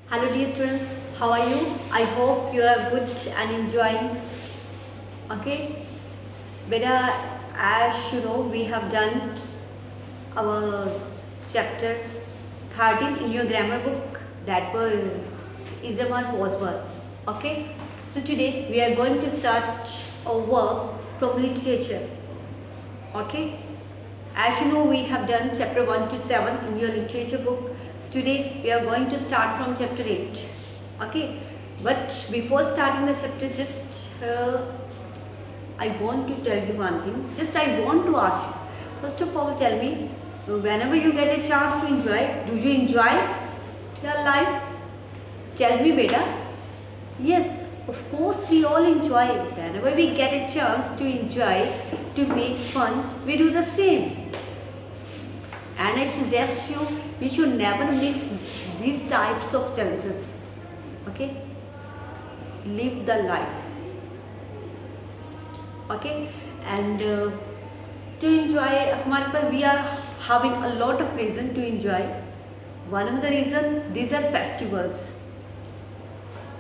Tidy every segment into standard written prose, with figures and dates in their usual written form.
Hello dear students, how are you? I hope you are good and enjoying. Okay, beta, as you know, we have done our chapter 13 in your grammar book. That was ism or was verb. Okay, so today we are going to start our work from literature. Okay, as you know, we have done chapter 1 to 7 in your literature book. Today we are going to start from chapter 8. Okay, but before starting the chapter, just I want to tell you one thing. Just I want to ask you, first of all, tell me, whenever you get a chance to enjoy, do you enjoy your life? Tell me, beta. Yes, of course we all enjoy. Whenever we get a chance to enjoy, to make fun, we do the same. And I suggest you, we should never miss these types of chances. Okay, live the life. Okay, and to enjoy, हमारे पास we are having a lot of reason to enjoy. One of the reason, these are festivals.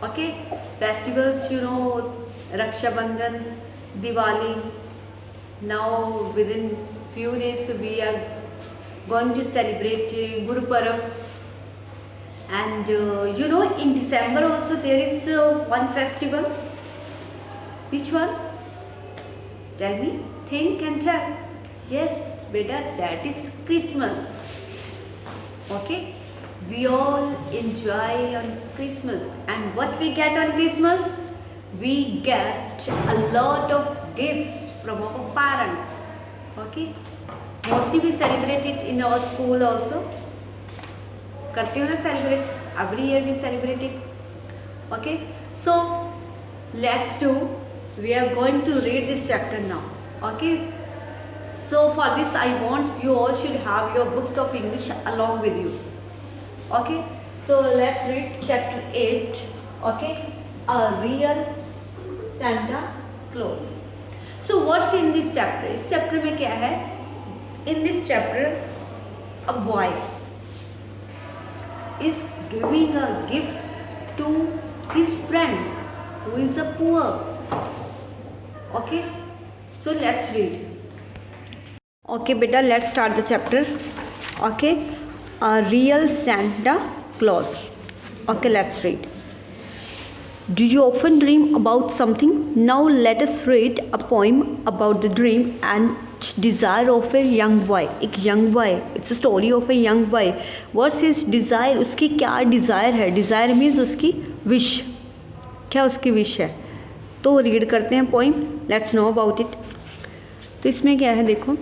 Okay, festivals, you know, Raksha Bandhan, Diwali. Now within few days we are going to celebrate Guru Parab, and you know, in December also there is one festival. Which one? Tell me, think and tell. Yes, beta, that is Christmas. Okay, we all enjoy on Christmas, and what we get on Christmas? We get a lot of gifts from our parents. Okay, mostly we celebrate it in our school also. करते हो ना celebrate? Every year we celebrate it. Okay, so let's do. We are going to read this chapter now. Okay, so for this I want you all should have your books of English along with you. Okay, so let's read chapter 8. Okay, a real Santa Claus. So what's in this chapter? इस chapter में क्या है? In this chapter, a boy is giving a gift to his friend who is a poor. Okay, so let's read. Okay, beta, let's start the chapter. Okay, a real Santa Claus. Okay, let's read. Do you often dream about something? Now let us read a poem about the dream and desire of a young boy. एक young boy, it's a story of a young boy. What's his desire? उसकी क्या desire है? Desire means उसकी wish. क्या उसकी wish है? तो read करते हैं poem. Let's know about it. तो इसमें क्या है देखो.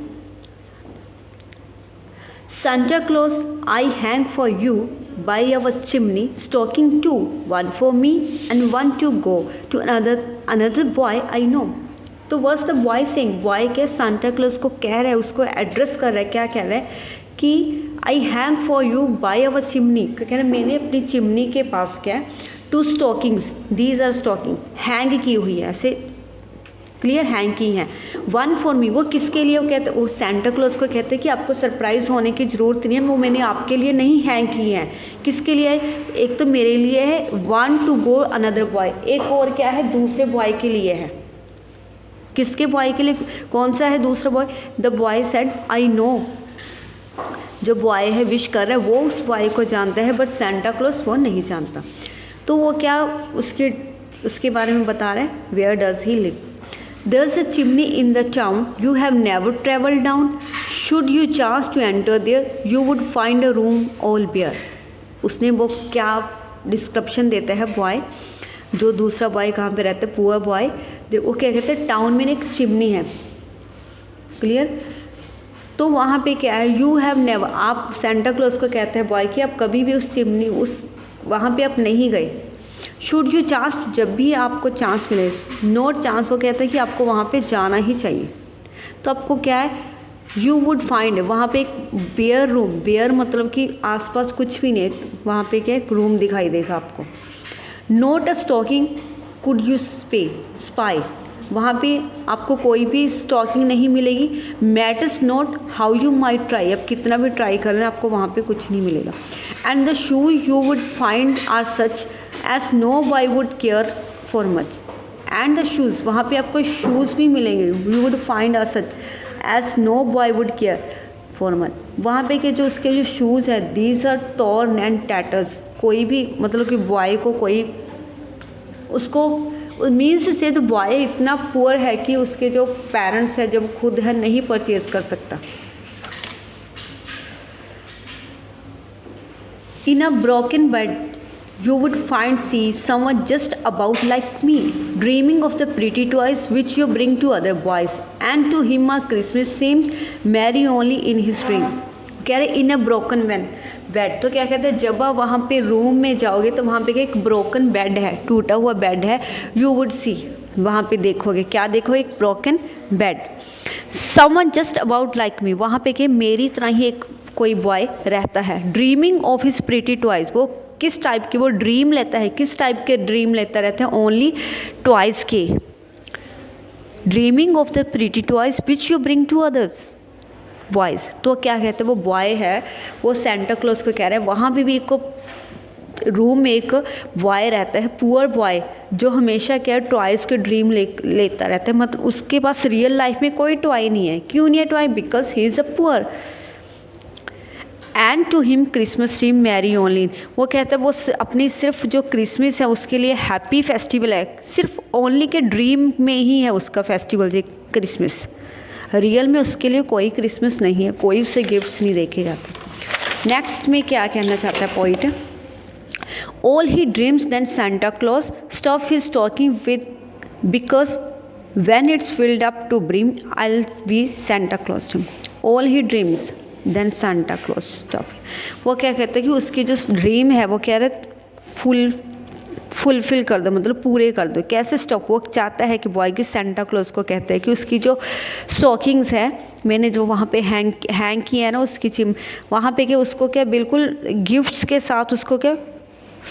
Santa Claus, I hang for you by our chimney, stocking two, one for me and one to go to another boy I know. तो what's the boy saying? Boy क्या Santa Claus को कह रहा है, उसको एड्रेस कर रहा है, क्या कह रहा है कि I hang for you by our chimney, कह रहा है मैंने अपनी चिमनी के पास क्या है two stockings, these are stocking, hang की हुई है, ऐसे क्लियर हैंग की हैं. वन फॉर मी, वो किसके लिए वो कहते, वो सेंटा क्लॉज को कहते हैं कि आपको सरप्राइज़ होने की ज़रूरत नहीं है, वो मैंने आपके लिए नहीं हैंग की हैं. किसके लिए है? एक तो मेरे लिए है, one to go another boy, एक और क्या है दूसरे बॉय के लिए है. किसके बॉय के लिए? कौन सा है दूसरा boy? The boy said I know. जो बॉय है विश कर रहा है वो उस बॉय को जानता है, बट सेंटा क्लॉज वो नहीं जानता. तो वो क्या उसके बारे में बता रहे हैं. Where does he live? There's a chimney in the town you have never traveled down. Should you chance to enter there, you would find a room all bare. उसने वो क्या डिस्क्रिप्शन देता है बॉय, जो दूसरा बॉय कहाँ पे रहता है, पुअर बॉय. वो क्या कहते हैं, टाउन में एक चिमनी है. क्लियर? तो वहाँ पे क्या है, यू हैव नेवर, आप सेंटा क्लॉज को कहते हैं बॉय कि आप कभी भी उस चिमनी वहाँ पे आप नहीं गए. शुड यू चांस, जब भी आपको चांस मिले, नॉट चांस, वो कहता है कि आपको वहाँ पे जाना ही चाहिए. तो आपको क्या है, यू वुड फाइंड, वहाँ पे एक बेयर रूम, बेयर मतलब कि आसपास कुछ भी नहीं, वहाँ पे क्या एक रूम दिखाई देगा आपको. Not a stocking could you spy, वहाँ पे आपको कोई भी स्टॉकिंग नहीं मिलेगी। Matters not how you might try, अब कितना भी ट्राई कर रहे हैं आपको वहाँ पे कुछ नहीं मिलेगा। And the shoes you would find are such as no boy would care for much. And the shoes, वहाँ पे आपको शूज़ भी मिलेंगे, you would find are such as no boy would care for much. वहाँ पे के जो उसके जो शूज़ है, these are torn and tatters, कोई भी मतलब कि बॉय को कोई उसको मीन्स टू से तो बॉय इतना पुअर है कि उसके जो पेरेंट्स है जब खुद है नहीं परचेज कर सकता। In a broken bed you would see someone just about like me, dreaming of the pretty toys which you bring to other boys, and to him a Christmas seems merry only in his dream। कह रहे इन a broken bed, तो क्या कहते हैं, जब आप वहाँ पे रूम में जाओगे तो वहाँ पे एक ब्रोकन बेड है, टूटा हुआ बेड है, यू वुड सी, वहाँ पे देखोगे, क्या देखोगे, एक broken bed. Someone just about like me, वहाँ पे के मेरी तरह ही एक कोई बॉय रहता है। Dreaming of his pretty toys, वो किस टाइप की वो ड्रीम लेता है, किस टाइप के ड्रीम लेता रहता है, ओनली टॉयज के। Dreaming of the pretty toys which you bring to others boys, तो क्या कहते हैं, वो बॉय है, वो सेंटा क्लॉज को कह रहे हैं। वहाँ पे भी एक रूम में एक बॉय रहता है, पुअर बॉय, जो हमेशा क्या टॉयज़ के ड्रीम लेता रहता है, मतलब उसके पास रियल लाइफ में कोई टॉय नहीं है। क्यों नहीं है toy, because he is a poor. And to him Christmas team merry only, वो कहता है वो अपनी सिर्फ जो क्रिसमस है उसके लिए हैप्पी फेस्टिवल है, सिर्फ ओनली के ड्रीम में ही है उसका फेस्टिवल जो क्रिसमस, रियल में उसके लिए कोई क्रिसमस नहीं है, कोई उसे गिफ्ट्स नहीं देखे जाते। नेक्स्ट में क्या कहना चाहता है point, all he dreams then Santa Claus stuff his talking with because when it's filled up to brim I will be Santa Claus too. All he dreams then Santa Claus stuff, वो क्या कहते हैं कि उसकी जो dream है वो कह रहे फुलफिल कर दो, मतलब पूरे कर दो। कैसे स्टॉक, वो चाहता है कि बॉय की सेंटा क्लॉज को कहते हैं कि उसकी जो स्टॉकिंग्स है मैंने जो वहाँ पे हैंग किया है ना उसकी वहाँ पे क्या उसको क्या बिल्कुल गिफ्ट्स के साथ उसको क्या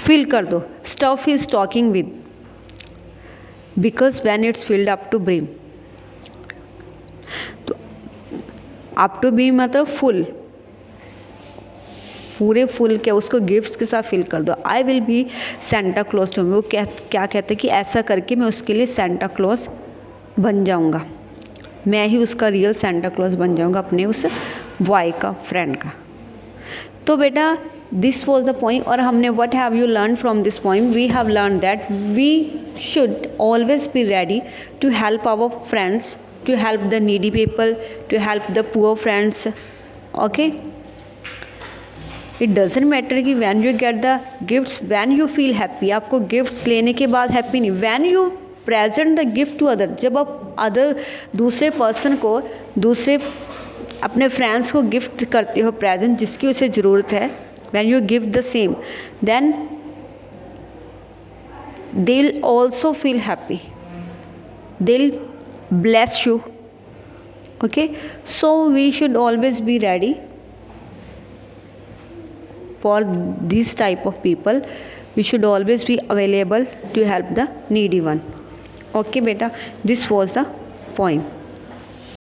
फिल कर दो। Stuff is talking with because when it's filled up to brim, तो अप टू बी मतलब फुल, पूरे फुल क्या उसको गिफ्ट्स के साथ फिल कर दो। I will be Santa Claus to me, वो क्या कहते हैं कि ऐसा करके मैं उसके लिए सेंटा क्लॉज बन जाऊंगा, मैं ही उसका रियल सेंटा क्लॉज बन जाऊंगा अपने उस बॉय का, फ्रेंड का। तो बेटा दिस वॉज द पॉइंट, और हमने what have you learn from this point, we have learn that we should always be ready to help our friends, to help the needy people, to help the poor friends, okay? It doesn't matter कि when you get the gifts, when you feel happy, आपको gifts लेने के बाद happy नहीं, when you present the gift to other, जब आप other दूसरे person को, दूसरे अपने फ्रेंड्स को गिफ्ट करते हो प्रेजेंट जिसकी उसे ज़रूरत है, when you give the same, then they'll also feel happy, they'll bless you, okay? So we should always be ready for this type of people, we should always be available to help the needy one, okay beta, this was the point.